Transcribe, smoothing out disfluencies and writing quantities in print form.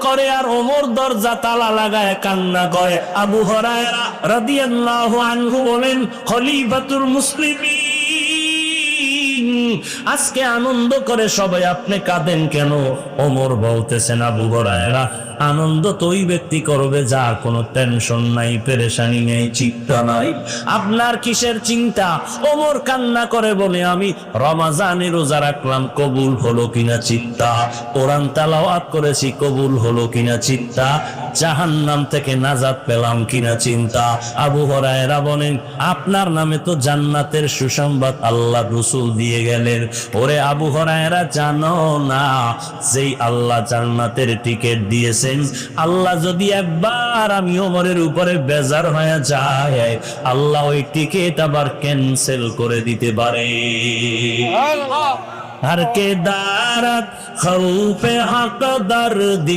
করে আর ওমর দরজা তালা লাগায় কান্না করে। আবু হুরায়রা রাদিয়াল্লাহু আনহু বলেন, খলিফাতুল মুসলিমিন আজকে আনন্দ করে সবাই, আপনি কাঁদেন কেন? ওমর বলতেছেন, আবু হুরায়রা আনন্দ তো ওই ব্যক্তি করবে যার কোনো টেনশন নাই, পেরেশানি নেই, চিন্তা নাই। আপনার কিসের চিন্তা? ওমর কান্না করে বলে, আমি রমাজানে রোজা রাখলাম, কবুল হলো কিনা চিন্তা, কোরআন তেলাওয়াত করেছি, কবুল হলো কিনা চিন্তা, জাহান্নাম থেকে নাজাত পেলাম কিনা চিন্তা। আবু হুরায়রা বলেন, আপনার নামে তো জান্নাতের সুসংবাদ আল্লাহ রাসূল দিয়ে গেলেন। ওরে আবু হুরায়রা, জানো না যেই আল্লাহ জান্নাতের টিকিট দিয়েছে, আল্লাহ যদি একবার আমি ওমরের উপরে বেজার হয়ে যায়, আল্লাহ ওই টিকিট আবার ক্যান্সেল করে দিতে পারে। हर के दारत खौफ हक दर्दी